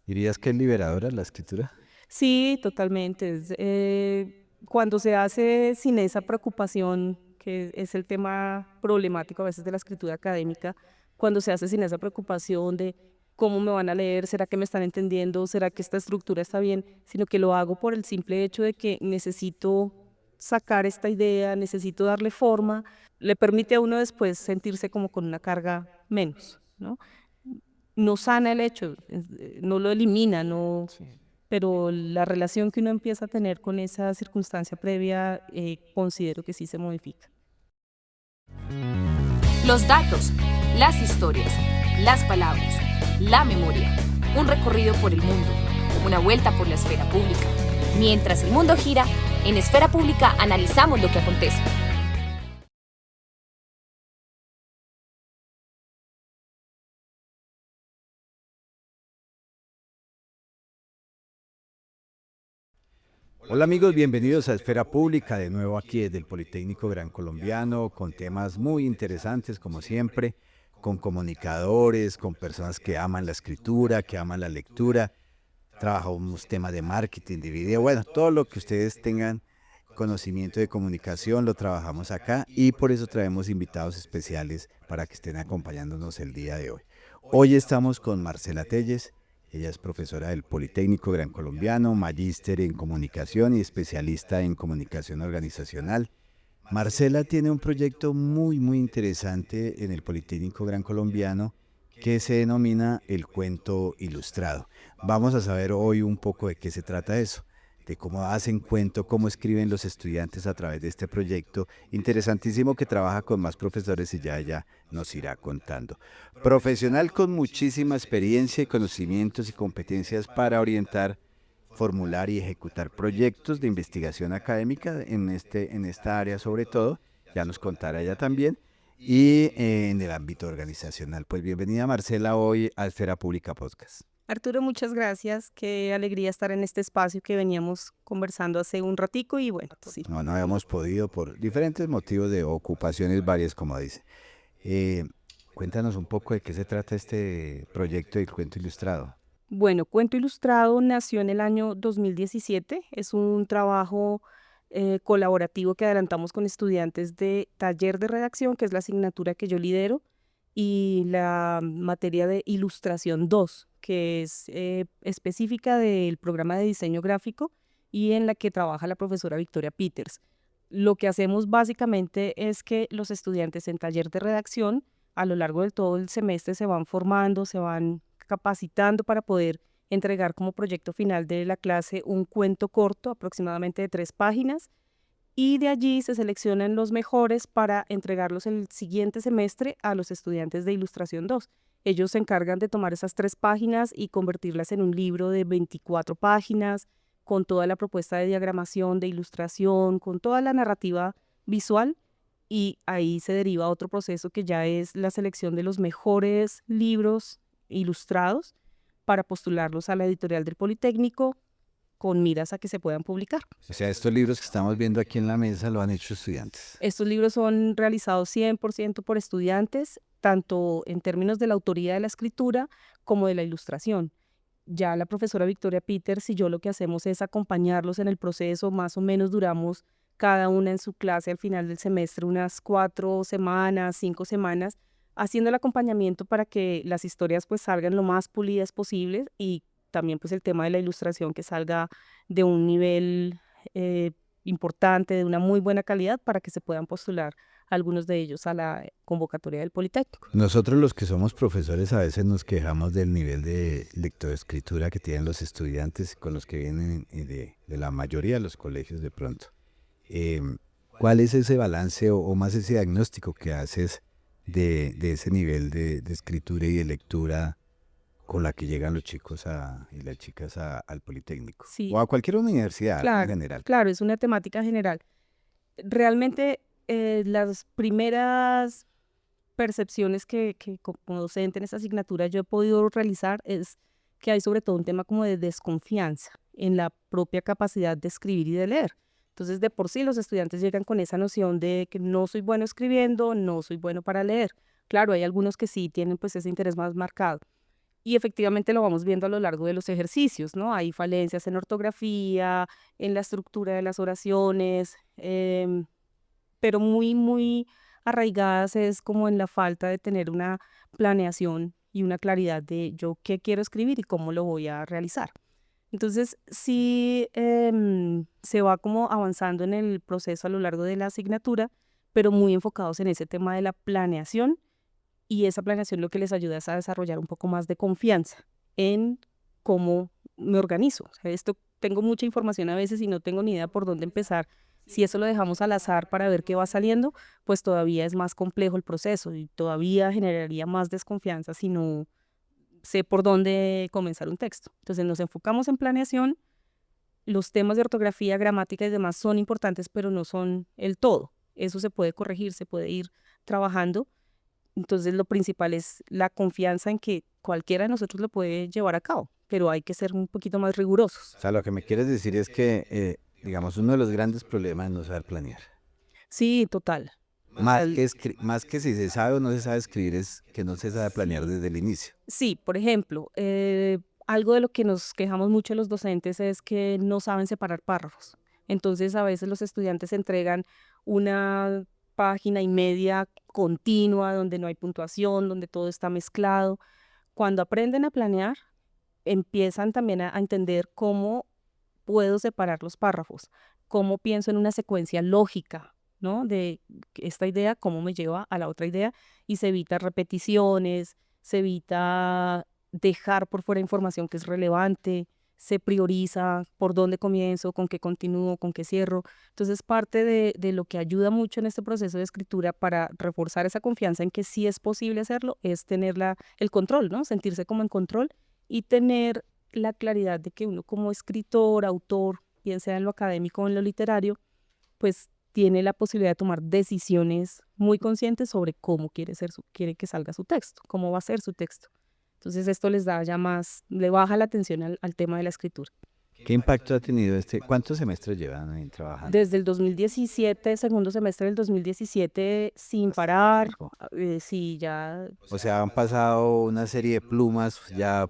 ¿Dirías que es liberadora la escritura? Sí, totalmente. Cuando se hace sin esa preocupación, que es el tema problemático a veces de la escritura académica, cuando se hace sin esa preocupación de cómo me van a leer, será que me están entendiendo, será que esta estructura está bien, sino que lo hago por el simple hecho de que necesito sacar esta idea, necesito darle forma, le permite a uno después sentirse como con una carga menos, ¿no? No sana el hecho, no lo elimina, no, Sí. pero la relación que uno empieza a tener con esa circunstancia previa, considero que sí se modifica. Los datos, las historias, las palabras, la memoria. Un recorrido por el mundo, una vuelta por la esfera pública. Mientras el mundo gira, en Esfera Pública analizamos lo que acontece. Hola amigos, bienvenidos a Esfera Pública, de nuevo aquí desde el Politécnico Gran Colombiano, con temas muy interesantes como siempre, con comunicadores, con personas que aman la escritura, que aman la lectura. Trabajamos temas de marketing, de video, bueno, todo lo que ustedes tengan conocimiento de comunicación lo trabajamos acá y por eso traemos invitados especiales para que estén acompañándonos el día de hoy. Hoy estamos con Marcela Telles. Ella es profesora del Politécnico Gran Colombiano, magíster en comunicación y especialista en comunicación organizacional. Marcela tiene un proyecto muy interesante en el Politécnico Gran Colombiano que se denomina el cuento ilustrado. Vamos a saber hoy un poco de qué se trata eso, de cómo hacen cuento, cómo escriben los estudiantes a través de este proyecto interesantísimo que trabaja con más profesores y ya ella nos irá contando. Profesional con muchísima experiencia y conocimientos y competencias para orientar, formular y ejecutar proyectos de investigación académica en esta área sobre todo, ya nos contará ella también, y en el ámbito organizacional. Pues bienvenida Marcela hoy a Esfera Pública Podcast. Arturo, muchas gracias. Qué alegría estar en este espacio que veníamos conversando hace un ratico y bueno, sí. No habíamos podido por diferentes motivos de ocupaciones varias, como dice. Eh, Cuéntanos un poco de qué se trata este proyecto del cuento ilustrado. Bueno, Cuento Ilustrado nació en el año 2017. Es un trabajo colaborativo que adelantamos con estudiantes de taller de redacción, que es la asignatura que yo lidero, y la materia de Ilustración 2, que es específica del programa de diseño gráfico y en la que trabaja la profesora Victoria Peters. Lo que hacemos básicamente es que los estudiantes en taller de redacción a lo largo de todo el semestre se van formando, se van capacitando para poder entregar como proyecto final de la clase un cuento corto, aproximadamente de 3 páginas, y de allí se seleccionan los mejores para entregarlos el siguiente semestre a los estudiantes de Ilustración 2. Ellos se encargan de tomar esas 3 páginas y convertirlas en un libro de 24 páginas, con toda la propuesta de diagramación, de ilustración, con toda la narrativa visual, y ahí se deriva otro proceso que ya es la selección de los mejores libros ilustrados para postularlos a la editorial del Politécnico con miras a que se puedan publicar. O sea, estos libros que estamos viendo aquí en la mesa lo han hecho estudiantes. Estos libros son realizados 100% por estudiantes, tanto en términos de la autoría de la escritura como de la ilustración. Ya la profesora Victoria Peters y yo lo que hacemos es acompañarlos en el proceso. Más o menos duramos cada una en su clase al final del semestre unas 4 semanas, 5 semanas, haciendo el acompañamiento para que las historias pues salgan lo más pulidas posible, y también pues el tema de la ilustración que salga de un nivel eh, importante, de una muy buena calidad, para que se puedan postular algunos de ellos a la convocatoria del Politécnico. Nosotros los que somos profesores a veces nos quejamos del nivel de lectoescritura que tienen los estudiantes con los que vienen de la mayoría de los colegios de pronto. Eh, ¿Cuál es ese balance o más ese diagnóstico que haces de ese nivel de escritura y de lectura con la que llegan los chicos y las chicas al Politécnico? Sí, O a cualquier universidad en claro, general. claro, es una temática general. Realmente las primeras percepciones que como docente en esta asignatura yo he podido realizar es que hay sobre todo un tema como de desconfianza en la propia capacidad de escribir y de leer. Entonces, de por sí los estudiantes llegan con esa noción de que no soy bueno escribiendo, no soy bueno para leer. Claro, hay algunos que sí tienen pues ese interés más marcado. Y efectivamente lo vamos viendo a lo largo de los ejercicios, ¿no? Hay falencias en ortografía, en la estructura de las oraciones, pero muy, muy arraigadas es como en la falta de tener una planeación y una claridad de yo qué quiero escribir y cómo lo voy a realizar. Entonces, sí se va como avanzando en el proceso a lo largo de la asignatura, pero muy enfocados en ese tema de la planeación, y esa planeación lo que les ayuda es a desarrollar un poco más de confianza en cómo me organizo. O sea, esto tengo mucha información a veces y no tengo ni idea por dónde empezar. Si eso lo dejamos al azar para ver qué va saliendo, pues todavía es más complejo el proceso y todavía generaría más desconfianza si no sé por dónde comenzar un texto. Entonces nos enfocamos en planeación. Los temas de ortografía, gramática y demás son importantes, pero no son el todo. Eso se puede corregir, se puede ir trabajando. Entonces lo principal es la confianza en que cualquiera de nosotros lo puede llevar a cabo, pero hay que ser un poquito más rigurosos. O sea, lo que me quieres decir es que, digamos, uno de los grandes problemas es no saber planear. Sí, total. Más que si se sabe o no se sabe escribir, es que no se sabe planear desde el inicio. Sí, por ejemplo, algo de lo que nos quejamos mucho los docentes es que no saben separar párrafos. Entonces, a veces los estudiantes entregan una página y media continua donde no hay puntuación, donde todo está mezclado. Cuando aprenden a planear, empiezan también a entender cómo puedo separar los párrafos, cómo pienso en una secuencia lógica, ¿no? De esta idea, cómo me lleva a la otra idea, y se evita repeticiones, se evita dejar por fuera información que es relevante, se prioriza por dónde comienzo, con qué continúo, con qué cierro. Entonces, parte de lo que ayuda mucho en este proceso de escritura para reforzar esa confianza en que sí es posible hacerlo es tener el control, ¿no? Sentirse como en control y tener la claridad de que uno como escritor, autor, bien sea en lo académico o en lo literario, pues tiene la posibilidad de tomar decisiones muy conscientes sobre cómo quiere que salga su texto, cómo va a ser su texto. Entonces esto les da ya más, le baja la atención al tema de la escritura. ¿Qué impacto ha tenido cuántos semestres llevan trabajando? Desde el 2017, segundo semestre del 2017, sin parar, Tiempo. sí, ya, O sea, han pasado una serie de plumas ya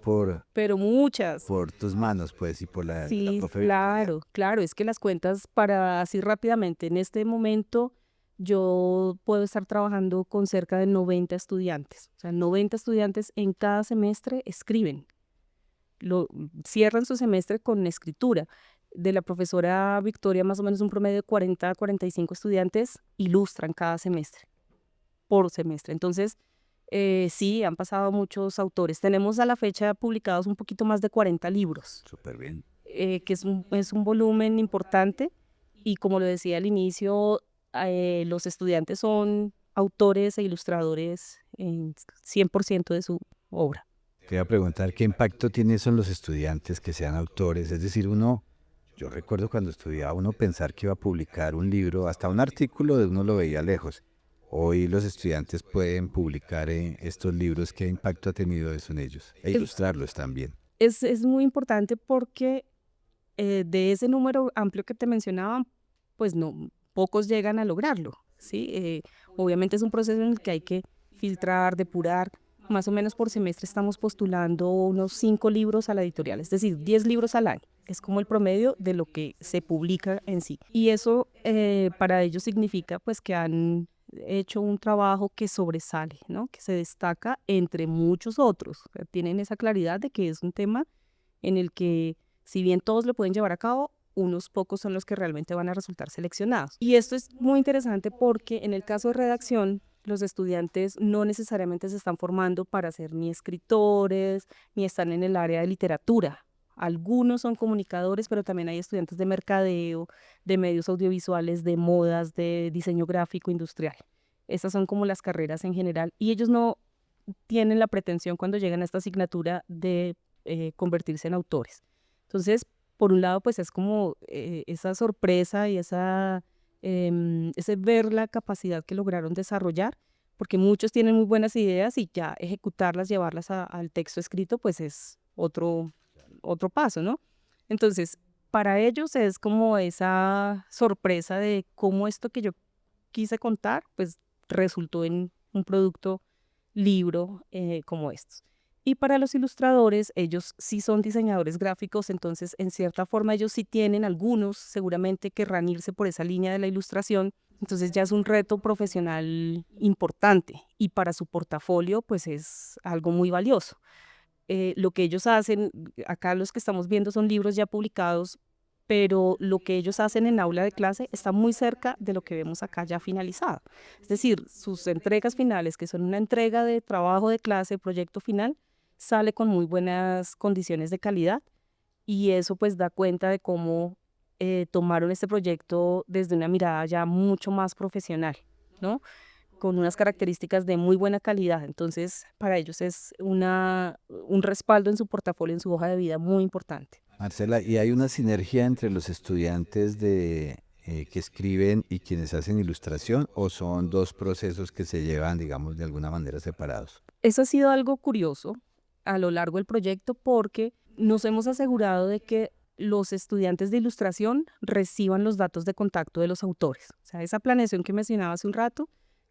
pero muchas. por tus manos, pues, y por la Sí, profe Victoria. claro, claro, es que las cuentas para así rápidamente, en este momento yo puedo estar trabajando con cerca de 90 estudiantes, o sea, 90 estudiantes en cada semestre escriben, cierran su semestre con escritura. De la profesora Victoria, más o menos un promedio de 40 a 45 estudiantes ilustran cada semestre, por semestre. Entonces, sí, han pasado muchos autores. Tenemos a la fecha publicados un poquito más de 40 libros, Súper bien. que es un volumen importante, y como lo decía al inicio, los estudiantes son autores e ilustradores en 100% de su obra. Te iba a preguntar qué impacto tiene eso en los estudiantes que sean autores. Es decir, yo recuerdo cuando estudiaba uno pensar que iba a publicar un libro, hasta un artículo de uno lo veía lejos. Hoy los estudiantes pueden publicar estos libros. ¿Qué impacto ha tenido eso en ellos? E ilustrarlos también. Es muy importante porque de ese número amplio que te mencionaba, pues no, pocos llegan a lograrlo, ¿sí? Obviamente es un proceso en el que hay que filtrar, depurar. Más o menos por semestre estamos postulando unos 5 libros a la editorial, es decir, 10 libros al año. Es como el promedio de lo que se publica en sí. Y eso para ellos significa pues que han hecho un trabajo que sobresale, ¿no? Que se destaca entre muchos otros. O sea, tienen esa claridad de que es un tema en el que, si bien todos lo pueden llevar a cabo, unos pocos son los que realmente van a resultar seleccionados. Y esto es muy interesante porque en el caso de redacción, los estudiantes no necesariamente se están formando para ser ni escritores, ni están en el área de literatura. Algunos son comunicadores, pero también hay estudiantes de mercadeo, de medios audiovisuales, de modas, de diseño gráfico industrial. Estas son como las carreras en general, y ellos no tienen la pretensión cuando llegan a esta asignatura de convertirse en autores. Entonces, por un lado, pues es como esa sorpresa y ese ver la capacidad que lograron desarrollar, porque muchos tienen muy buenas ideas y ya ejecutarlas, llevarlas al texto escrito, pues es otro paso, ¿no? Entonces, para ellos es como esa sorpresa de cómo esto que yo quise contar, pues resultó en un producto libro como estos. Y para los ilustradores, ellos sí son diseñadores gráficos, entonces en cierta forma ellos sí tienen, algunos seguramente querrán irse por esa línea de la ilustración, entonces ya es un reto profesional importante y para su portafolio pues es algo muy valioso. Lo que ellos hacen, acá los que estamos viendo son libros ya publicados, pero lo que ellos hacen en aula de clase está muy cerca de lo que vemos acá ya finalizado. Es decir, sus entregas finales, que son una entrega de trabajo de clase, proyecto final, sale con muy buenas condiciones de calidad y eso pues da cuenta de cómo tomaron este proyecto desde una mirada ya mucho más profesional, ¿no? Con unas características de muy buena calidad. Entonces, para ellos es un respaldo en su portafolio, en su hoja de vida muy importante. Marcela, ¿y hay una sinergia entre los estudiantes que escriben y quienes hacen ilustración o son dos procesos que se llevan, digamos, de alguna manera separados? Eso ha sido algo curioso a lo largo del proyecto porque nos hemos asegurado de que los estudiantes de ilustración reciban los datos de contacto de los autores. O sea, esa planeación que mencionaba hace un rato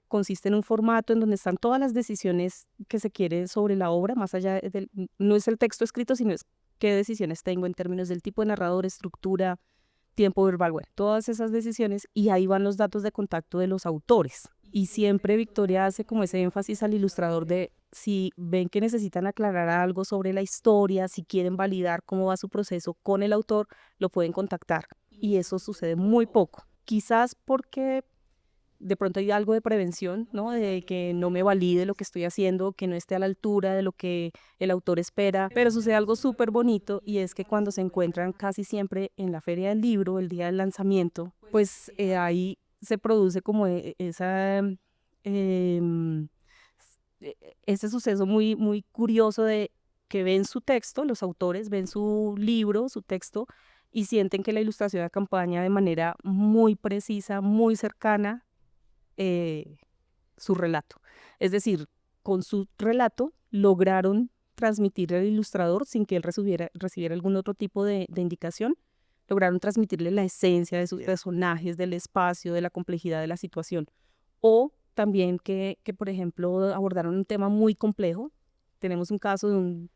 consiste en un formato en donde están todas las decisiones que se quiere sobre la obra, más allá del, no es el texto escrito, sino es qué decisiones tengo en términos del tipo de narrador, estructura, tiempo verbal, bueno, todas esas decisiones, y ahí van los datos de contacto de los autores. Y siempre Victoria hace como ese énfasis al ilustrador de si ven que necesitan aclarar algo sobre la historia, si quieren validar cómo va su proceso con el autor, lo pueden contactar. Y eso sucede muy poco. Quizás porque de pronto hay algo de prevención, ¿no? De que no me valide lo que estoy haciendo, que no esté a la altura de lo que el autor espera, pero sucede algo súper bonito y es que cuando se encuentran casi siempre en la feria del libro, el día del lanzamiento, pues ahí se produce como em, ese suceso muy, muy curioso de que ven su texto, los autores ven su libro, su texto, y sienten que la ilustración acompaña de manera muy precisa, muy cercana eh, su relato. Es decir, con su relato lograron transmitirle al ilustrador, sin que él recibiera algún otro tipo de indicación, lograron transmitirle la esencia de sus personajes, del espacio, de la complejidad de la situación. O también por ejemplo, abordaron un tema muy complejo. Tenemos un caso de un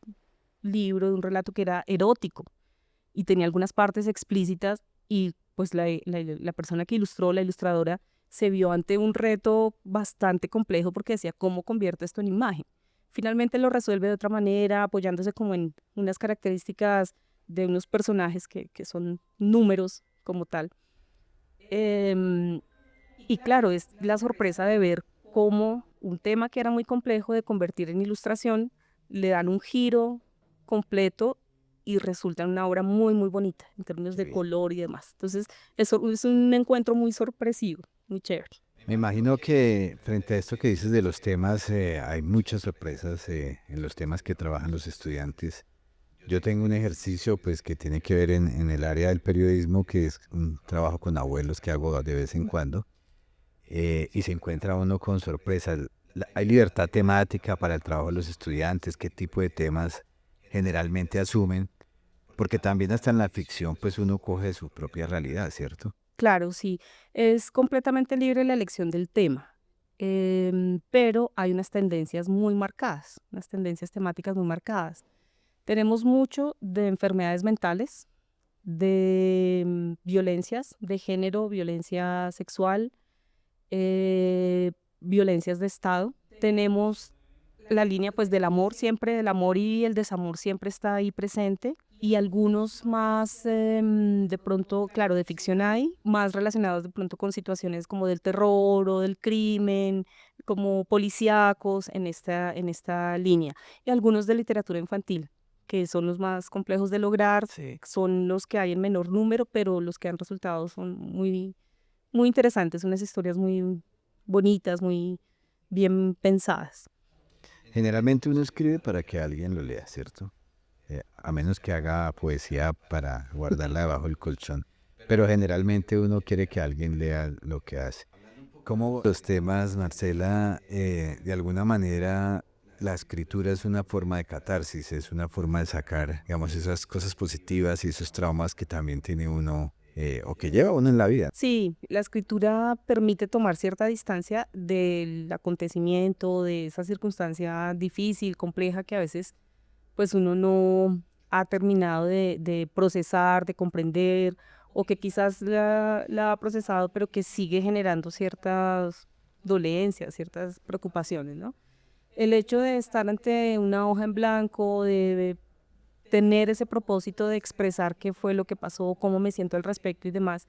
libro, de un relato que era erótico y tenía algunas partes explícitas y pues la persona que ilustró, la ilustradora, se vio ante un reto bastante complejo porque decía, ¿cómo convierto esto en imagen? Finalmente lo resuelve de otra manera, apoyándose como en unas características de unos personajes que son números como tal. Y claro, es la sorpresa de ver cómo un tema que era muy complejo de convertir en ilustración, le dan un giro completo y resulta en una obra muy, muy bonita en términos Qué de bien. color y demás. Entonces, eso es un encuentro muy sorpresivo, muy chévere. Me imagino que frente a esto que dices de los temas, hay muchas sorpresas en los temas que trabajan los estudiantes. Yo tengo un ejercicio pues que tiene que ver en el área del periodismo, que es un trabajo con abuelos que hago de vez en cuando, y se encuentra uno con sorpresas. Hay libertad temática para el trabajo de los estudiantes, qué tipo de temas generalmente asumen, porque también hasta en la ficción pues uno coge su propia realidad, ¿cierto? Claro, sí, es completamente libre la elección del tema, pero hay unas tendencias muy marcadas, unas tendencias temáticas muy marcadas. Tenemos mucho de enfermedades mentales, de violencias de género, violencia sexual, violencias de Estado. Tenemos la línea pues del amor siempre, del amor y el desamor siempre está ahí presente. Y algunos más, de pronto, claro, de ficción hay, más relacionados de pronto con situaciones como del terror o del crimen, como policíacos en esta línea. Y algunos de literatura infantil, que son los más complejos de lograr, Sí. son los que hay en menor número, pero los que han resultado son muy, muy interesantes, unas historias muy bonitas, muy bien pensadas. Generalmente uno escribe para que alguien lo lea, ¿cierto? A menos que haga poesía para guardarla debajo del colchón. Pero generalmente uno quiere que alguien lea lo que hace. ¿Cómo los temas, Marcela, de alguna manera la escritura es una forma de catarsis, es una forma de sacar, digamos, esas cosas positivas y esos traumas que también tiene uno o que lleva uno en la vida? Sí, la escritura permite tomar cierta distancia del acontecimiento, de esa circunstancia difícil, compleja, que a veces pues uno no ha terminado de procesar, de comprender, o que quizás la ha procesado, pero que sigue generando ciertas dolencias, ciertas preocupaciones, ¿no? El hecho de estar ante una hoja en blanco, de tener ese propósito de expresar qué fue lo que pasó, cómo me siento al respecto y demás,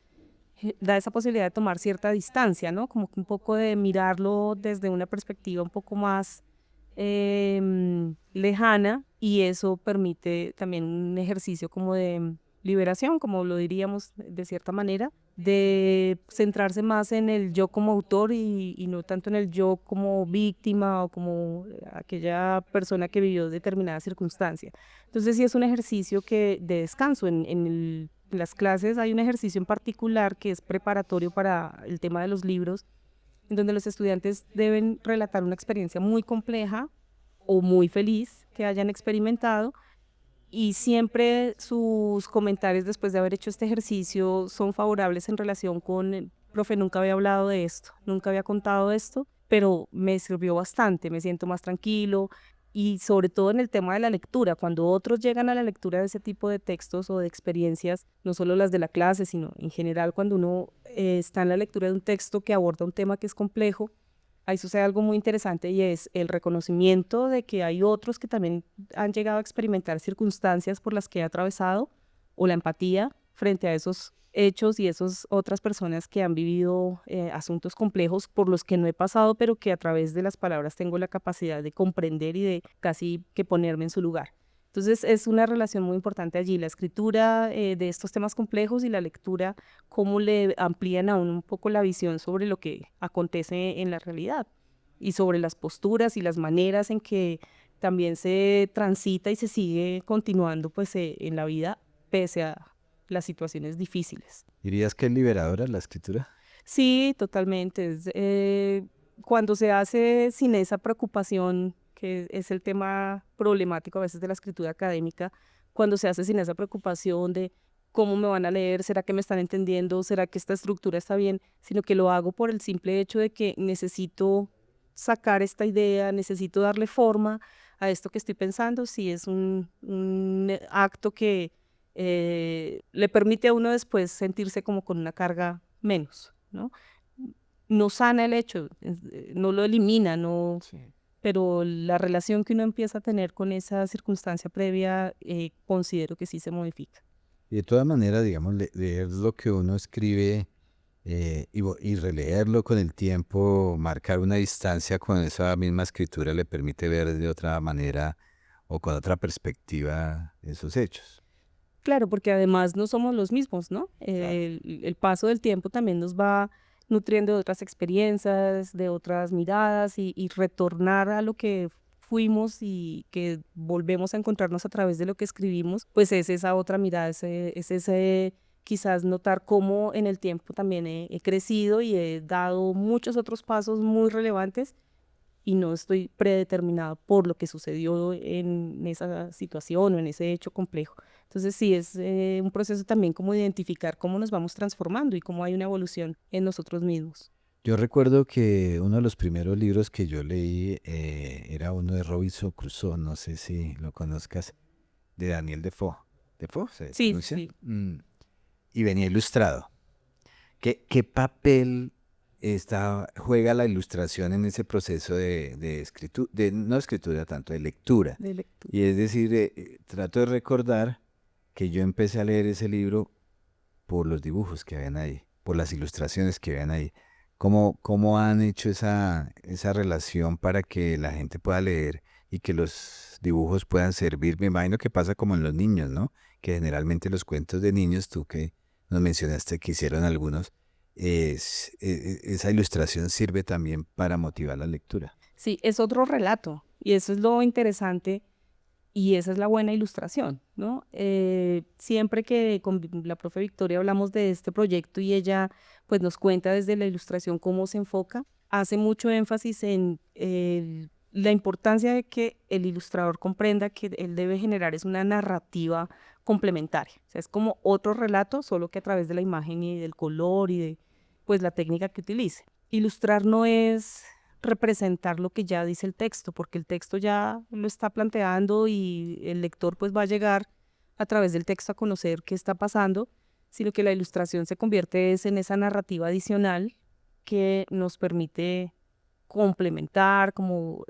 da esa posibilidad de tomar cierta distancia, ¿no? Como que un poco de mirarlo desde una perspectiva un poco más lejana, y eso permite también un ejercicio como de liberación, como lo diríamos de cierta manera, de centrarse más en el yo como autor y no tanto en el yo como víctima o como aquella persona que vivió determinada circunstancia. Entonces sí es un ejercicio de descanso. En las clases hay un ejercicio en particular que es preparatorio para el tema de los libros, en donde los estudiantes deben relatar una experiencia muy compleja o muy feliz que hayan experimentado, y siempre sus comentarios después de haber hecho este ejercicio son favorables en relación con, profe, nunca había hablado de esto, nunca había contado esto, pero me sirvió bastante, me siento más tranquilo. Y sobre todo en el tema de la lectura, cuando otros llegan a la lectura de ese tipo de textos o de experiencias, no solo las de la clase, sino en general cuando uno está en la lectura de un texto que aborda un tema que es complejo, ahí sucede algo muy interesante, y es el reconocimiento de que hay otros que también han llegado a experimentar circunstancias por las que he atravesado, o la empatía frente a esos hechos y esas otras personas que han vivido asuntos complejos por los que no he pasado, pero que a través de las palabras tengo la capacidad de comprender y de casi que ponerme en su lugar. Entonces es una relación muy importante allí, la escritura de estos temas complejos y la lectura, cómo le amplían aún un poco la visión sobre lo que acontece en la realidad y sobre las posturas y las maneras en que también se transita y se sigue continuando pues en la vida pese a las situaciones difíciles. ¿Dirías que es liberadora la escritura? Sí, totalmente. Cuando se hace sin esa preocupación, que es el tema problemático a veces de la escritura académica, cuando se hace sin esa preocupación de cómo me van a leer, será que me están entendiendo, será que esta estructura está bien, sino que lo hago por el simple hecho de que necesito sacar esta idea, necesito darle forma a esto que estoy pensando, sí es un acto que le permite a uno después sentirse como con una carga menos, ¿no? No sana el hecho, no lo elimina, no, Sí. pero la relación que uno empieza a tener con esa circunstancia previa, considero que sí se modifica. Y de todas maneras, digamos, leer lo que uno escribe y releerlo con el tiempo, marcar una distancia con esa misma escritura le permite ver de otra manera o con otra perspectiva esos hechos. Claro, porque además no somos los mismos, ¿no? Claro. El paso del tiempo también nos va nutriendo de otras experiencias, de otras miradas, y retornar a lo que fuimos y que volvemos a encontrarnos a través de lo que escribimos, pues es esa otra mirada, es ese quizás notar cómo en el tiempo también he crecido y he dado muchos otros pasos muy relevantes, y no estoy predeterminado por lo que sucedió en esa situación o en ese hecho complejo. Entonces sí, es un proceso también como identificar cómo nos vamos transformando y cómo hay una evolución en nosotros mismos. Yo recuerdo que uno de los primeros libros que yo leí era uno de Robinson Crusoe, no sé si lo conozcas, de Daniel Defoe. ¿Defoe se Sí, pronuncia? sí. Y venía ilustrado. ¿Qué papel juega la ilustración en ese proceso de escritura, no escritura tanto, de lectura? De lectura. Y es decir, trato de recordar que yo empecé a leer ese libro por los dibujos que habían ahí, por las ilustraciones que habían ahí. ¿Cómo han hecho esa relación para que la gente pueda leer y que los dibujos puedan servir? Me imagino que pasa como en los niños, ¿no? Que generalmente los cuentos de niños, tú que nos mencionaste que hicieron algunos, esa ilustración sirve también para motivar la lectura. Sí, es otro relato, y eso es lo interesante, y esa es la buena ilustración, ¿no? Siempre que con la profe Victoria hablamos de este proyecto y ella pues nos cuenta desde la ilustración cómo se enfoca, hace mucho énfasis en la importancia de que el ilustrador comprenda que él debe generar es una narrativa complementaria. O sea, es como otro relato, solo que a través de la imagen y del color y de pues la técnica que utilice. Ilustrar no es representar lo que ya dice el texto, porque el texto ya lo está planteando y el lector pues va a llegar a través del texto a conocer qué está pasando, sino que la ilustración se convierte es en esa narrativa adicional que nos permite complementar, como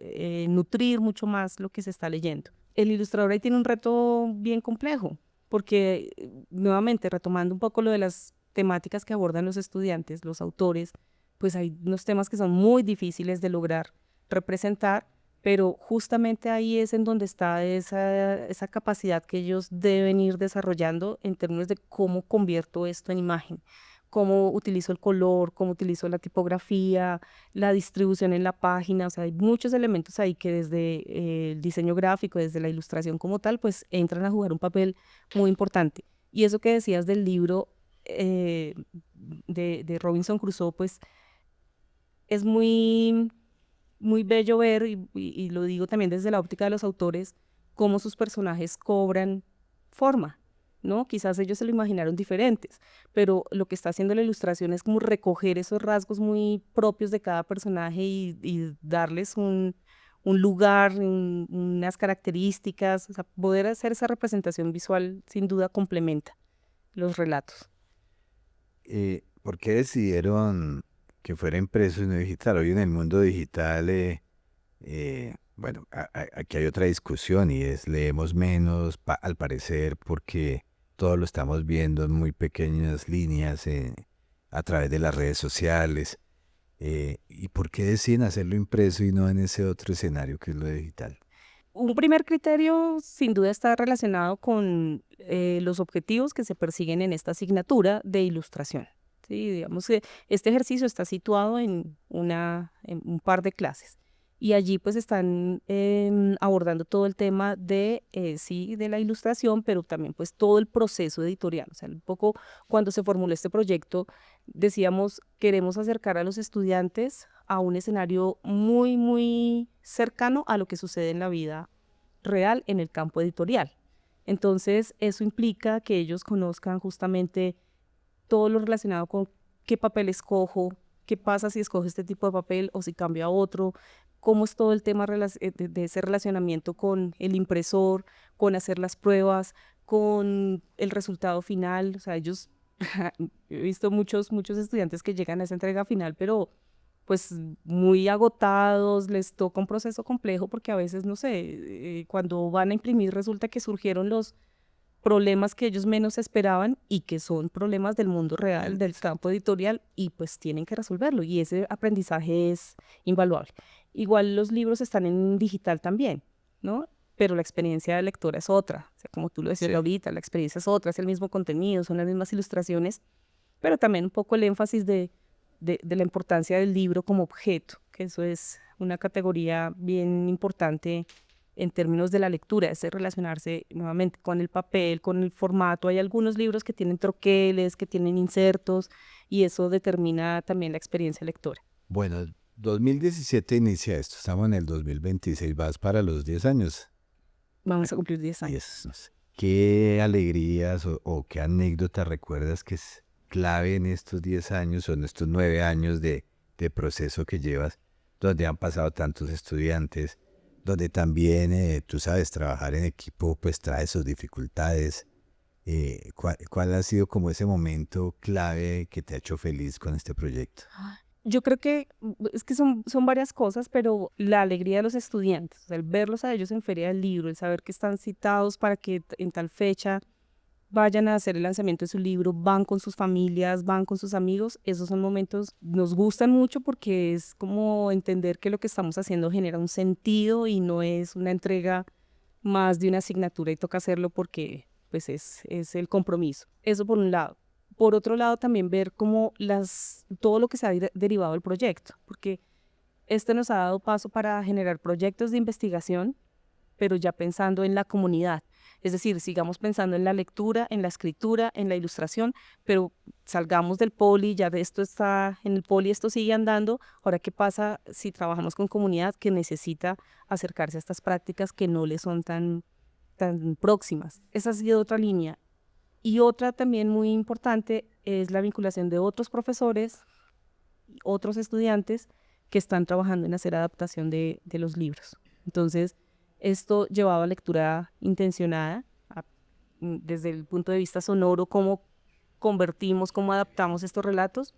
nutrir mucho más lo que se está leyendo. El ilustrador ahí tiene un reto bien complejo, porque nuevamente retomando un poco lo de las temáticas que abordan los estudiantes, los autores, pues hay unos temas que son muy difíciles de lograr representar, pero justamente ahí es en donde está esa capacidad que ellos deben ir desarrollando en términos de cómo convierto esto en imagen, cómo utilizo el color, cómo utilizo la tipografía, la distribución en la página, o sea, hay muchos elementos ahí que desde el diseño gráfico, desde la ilustración como tal, pues entran a jugar un papel muy importante. Y eso que decías del libro de Robinson Crusoe, pues es muy bello ver, y lo digo también desde la óptica de los autores, cómo sus personajes cobran forma, ¿no? Quizás ellos se lo imaginaron diferentes, pero lo que está haciendo la ilustración es como recoger esos rasgos muy propios de cada personaje y darles un lugar, unas características, o sea, poder hacer esa representación visual sin duda complementa los relatos. ¿Por qué decidieron que fuera impreso y no digital? Hoy en el mundo digital, bueno, aquí hay otra discusión y es leemos menos, al parecer, porque todo lo estamos viendo en muy pequeñas líneas a través de las redes sociales. ¿Y por qué deciden hacerlo impreso y no en ese otro escenario que es lo digital? Un primer criterio sin duda está relacionado con los objetivos que se persiguen en esta asignatura de ilustración. ¿Sí? Digamos que este ejercicio está situado en un par de clases y allí pues están abordando todo el tema de, sí, de la ilustración, pero también pues todo el proceso editorial. O sea, un poco cuando se formuló este proyecto decíamos, queremos acercar a los estudiantes a un escenario muy, muy cercano a lo que sucede en la vida real en el campo editorial. Entonces, eso implica que ellos conozcan justamente todo lo relacionado con qué papel escojo, qué pasa si escojo este tipo de papel o si cambio a otro, cómo es todo el tema de ese relacionamiento con el impresor, con hacer las pruebas, con el resultado final. O sea, ellos, he visto muchos estudiantes que llegan a esa entrega final, pero pues muy agotados, les toca un proceso complejo porque a veces, no sé, cuando van a imprimir resulta que surgieron los problemas que ellos menos esperaban y que son problemas del mundo real, del campo editorial, y pues tienen que resolverlo y ese aprendizaje es invaluable. Igual los libros están en digital también, ¿no? Pero la experiencia de lectora es otra, o sea, como tú lo decías ahorita, la experiencia es otra, es el mismo contenido, son las mismas ilustraciones, pero también un poco el énfasis de la importancia del libro como objeto, que eso es una categoría bien importante en términos de la lectura, es relacionarse nuevamente con el papel, con el formato. Hay algunos libros que tienen troqueles, que tienen insertos, y eso determina también la experiencia lectora. Bueno, 2017 inicia esto, estamos en el 2026, vas para los 10 años. Vamos a cumplir 10 años. 10, no sé. ¿Qué alegrías o qué anécdotas recuerdas que es clave en estos 10 años o en estos 9 años de proceso que llevas, donde han pasado tantos estudiantes, donde también, tú sabes, trabajar en equipo pues trae sus dificultades? ¿Cuál ha sido como ese momento clave que te ha hecho feliz con este proyecto? Yo creo que es que son varias cosas, pero la alegría de los estudiantes, o sea, el verlos a ellos en Feria del Libro, el saber que están citados para que en tal fecha vayan a hacer el lanzamiento de su libro, van con sus familias, van con sus amigos, esos son momentos, nos gustan mucho porque es como entender que lo que estamos haciendo genera un sentido y no es una entrega más de una asignatura y toca hacerlo porque pues es el compromiso. Eso por un lado. Por otro lado, también ver cómo todo lo que se ha derivado del proyecto, porque este nos ha dado paso para generar proyectos de investigación, pero ya pensando en la comunidad. Es decir, sigamos pensando en la lectura, en la escritura, en la ilustración, pero salgamos del poli, ya de esto está en el poli, esto sigue andando. Ahora, ¿qué pasa si trabajamos con comunidad que necesita acercarse a estas prácticas que no le son tan próximas? Esa ha sido otra línea. Y otra también muy importante es la vinculación de otros profesores, otros estudiantes que están trabajando en hacer adaptación de los libros. Entonces, esto llevaba a lectura intencionada, desde el punto de vista sonoro, cómo convertimos, cómo adaptamos estos relatos,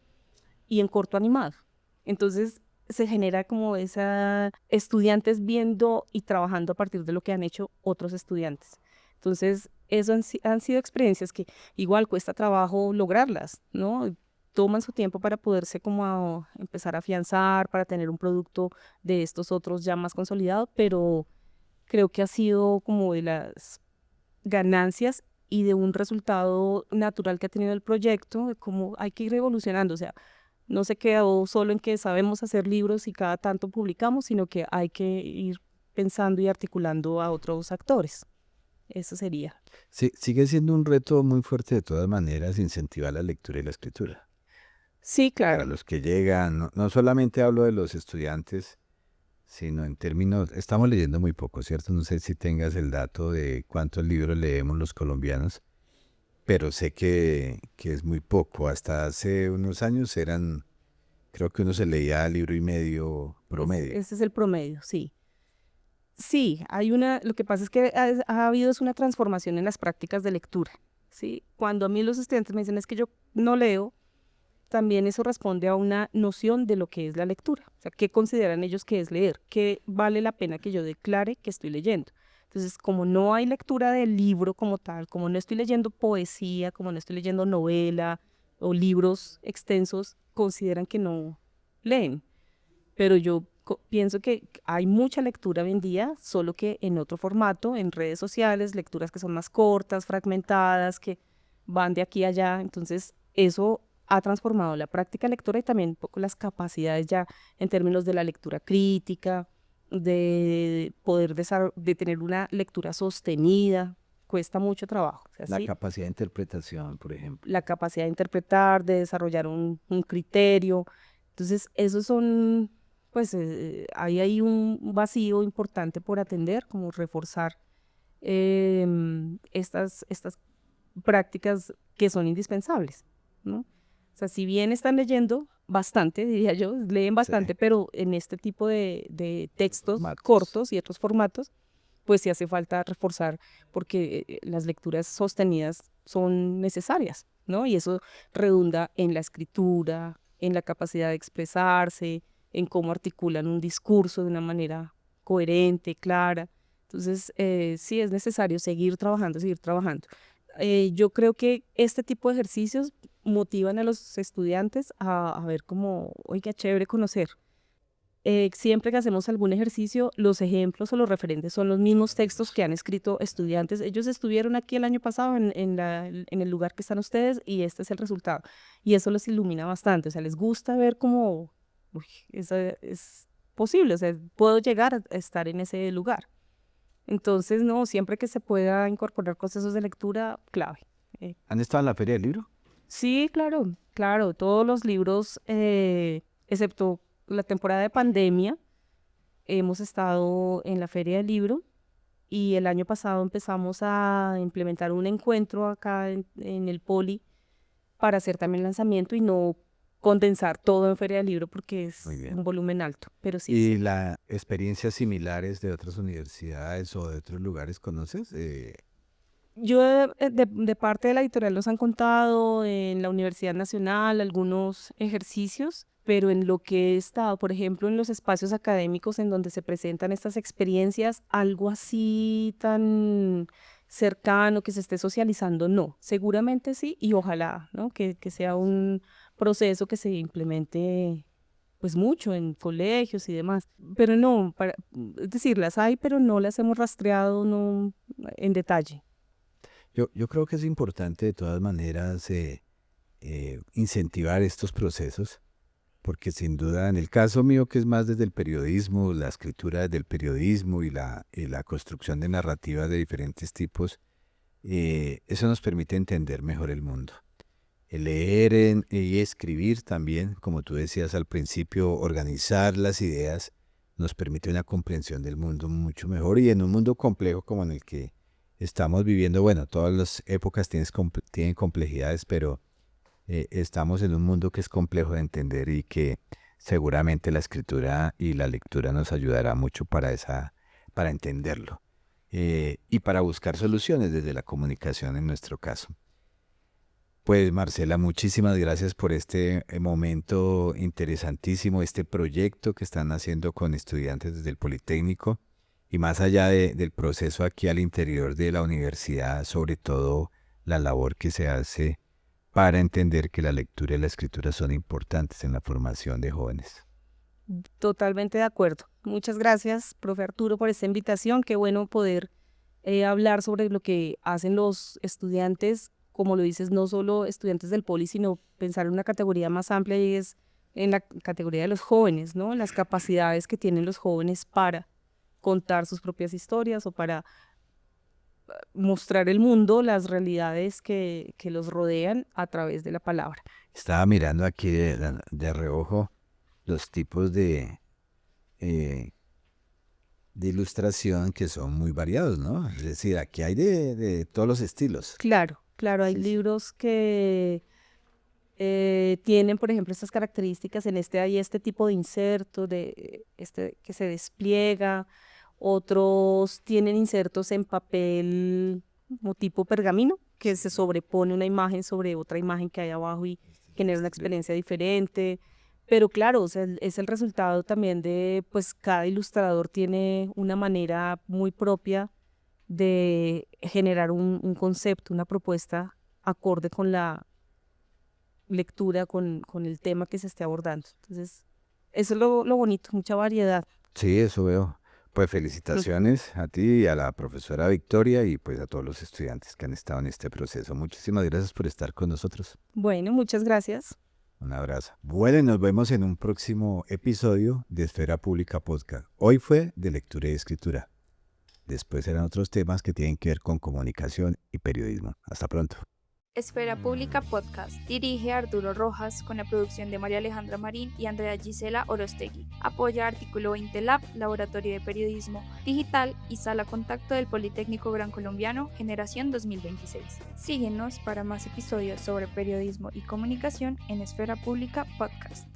y en corto animado. Entonces, se genera como esa estudiantes viendo y trabajando a partir de lo que han hecho otros estudiantes. Entonces, eso han sido experiencias que igual cuesta trabajo lograrlas, ¿no? Toman su tiempo para poderse como empezar a afianzar, para tener un producto de estos otros ya más consolidado, pero creo que ha sido como de las ganancias y de un resultado natural que ha tenido el proyecto, de cómo hay que ir evolucionando, o sea, no se quedó solo en que sabemos hacer libros y cada tanto publicamos, sino que hay que ir pensando y articulando a otros actores. Eso sería. Sí, sigue siendo un reto muy fuerte de todas maneras incentivar la lectura y la escritura. Sí, Para claro. los que llegan, no solamente hablo de los estudiantes, sino en términos, estamos leyendo muy poco, ¿cierto? No sé si tengas el dato de cuántos libros leemos los colombianos, pero sé que es muy poco. Hasta hace unos años creo que uno se leía libro y medio promedio. Ese es el promedio, sí. Sí, lo que pasa es que ha habido una transformación en las prácticas de lectura, ¿sí? Cuando a mí los estudiantes me dicen es que yo no leo, también eso responde a una noción de lo que es la lectura. O sea, ¿qué consideran ellos que es leer? ¿Qué vale la pena que yo declare que estoy leyendo? Entonces, como no hay lectura del libro como tal, como no estoy leyendo poesía, como no estoy leyendo novela o libros extensos, consideran que no leen. Pero yo pienso que hay mucha lectura hoy en día, solo que en otro formato, en redes sociales, lecturas que son más cortas, fragmentadas, que van de aquí a allá. Entonces, eso ha transformado la práctica lectora y también un poco las capacidades ya en términos de la lectura crítica, de poder de tener una lectura sostenida. Cuesta mucho trabajo. O sea, La sí, capacidad de interpretación, por ejemplo. la capacidad de interpretar, de desarrollar un criterio. Entonces, esos son, pues, ahí hay un vacío importante por atender, como reforzar estas prácticas que son indispensables, ¿no? O sea, si bien están leyendo bastante, diría yo, leen Sí, bastante, pero en este tipo de textos formatos. cortos y otros formatos, pues sí hace falta reforzar porque las lecturas sostenidas son necesarias, ¿no? Y eso redunda en la escritura, en la capacidad de expresarse, en cómo articulan un discurso de una manera coherente, clara. Entonces, sí es necesario seguir trabajando, seguir trabajando. Yo creo que este tipo de ejercicios motivan a los estudiantes a ver como, oiga, chévere conocer. Siempre que hacemos algún ejercicio, los ejemplos o los referentes son los mismos textos que han escrito estudiantes. Ellos estuvieron aquí el año pasado en el lugar que están ustedes y este es el resultado. Y eso los ilumina bastante, o sea, les gusta ver cómo, uy, eso es posible, o sea, puedo llegar a estar en ese lugar. Entonces, no, siempre que se pueda incorporar procesos de lectura, clave. ¿Han estado en la Feria del Libro? Sí, claro, claro, todos los libros, excepto la temporada de pandemia, hemos estado en la Feria del Libro y el año pasado empezamos a implementar un encuentro acá en el Poli para hacer también lanzamiento y no condensar todo en Feria del Libro porque es Muy bien. un volumen alto, pero sí. ¿Y las experiencias similares de otras universidades o de otros lugares conoces? Yo de parte de la editorial nos han contado en la Universidad Nacional algunos ejercicios, pero en lo que he estado, por ejemplo, en los espacios académicos en donde se presentan estas experiencias, algo así tan cercano que se esté socializando, no. Seguramente sí y ojalá, ¿no? Que sea un proceso que se implemente pues mucho en colegios y demás, pero no, es decir, las hay, pero no las hemos rastreado no, en detalle. Yo creo que es importante de todas maneras incentivar estos procesos, porque sin duda en el caso mío que es más desde el periodismo, la escritura desde el periodismo y la construcción de narrativas de diferentes tipos, eso nos permite entender mejor el mundo. El leer y escribir también, como tú decías al principio, organizar las ideas nos permite una comprensión del mundo mucho mejor y en un mundo complejo como en el que estamos viviendo, bueno, todas las épocas tienen complejidades, pero estamos en un mundo que es complejo de entender y que seguramente la escritura y la lectura nos ayudará mucho para entenderlo y para buscar soluciones desde la comunicación en nuestro caso. Pues Marcela, muchísimas gracias por este momento interesantísimo, este proyecto que están haciendo con estudiantes desde el Politécnico y más allá del proceso aquí al interior de la universidad, sobre todo la labor que se hace para entender que la lectura y la escritura son importantes en la formación de jóvenes. Totalmente de acuerdo. Muchas gracias, profe Arturo, por esta invitación. Qué bueno poder hablar sobre lo que hacen los estudiantes, como lo dices, no solo estudiantes del Poli, sino pensar en una categoría más amplia y es en la categoría de los jóvenes, ¿no? Las capacidades que tienen los jóvenes para contar sus propias historias o para mostrar el mundo, las realidades que los rodean a través de la palabra. Estaba mirando aquí de reojo los tipos de ilustración que son muy variados, ¿no? Es decir, aquí hay de todos los estilos. Claro, hay Sí, sí. libros que tienen, por ejemplo, estas características. En este hay este tipo de inserto, que se despliega. Otros tienen insertos en papel como tipo pergamino, que se sobrepone una imagen sobre otra imagen que hay abajo y genera una experiencia diferente. Pero claro, o sea, es el resultado también de, pues cada ilustrador tiene una manera muy propia de generar un concepto, una propuesta acorde con la lectura, con el tema que se esté abordando. Entonces, eso es lo bonito, mucha variedad. Sí, eso veo. Pues felicitaciones a ti y a la profesora Victoria y pues a todos los estudiantes que han estado en este proceso. Muchísimas gracias por estar con nosotros. Bueno, muchas gracias. Un abrazo. Bueno, y nos vemos en un próximo episodio de Esfera Pública Podcast. Hoy fue de lectura y escritura. Después serán otros temas que tienen que ver con comunicación y periodismo. Hasta pronto. Esfera Pública Podcast dirige Arturo Rojas con la producción de María Alejandra Marín y Andrea Gisela Orostegui. Apoya Artículo 20 Lab, Laboratorio de Periodismo Digital y Sala Contacto del Politécnico Gran Colombiano, Generación 2026. Síguenos para más episodios sobre periodismo y comunicación en Esfera Pública Podcast.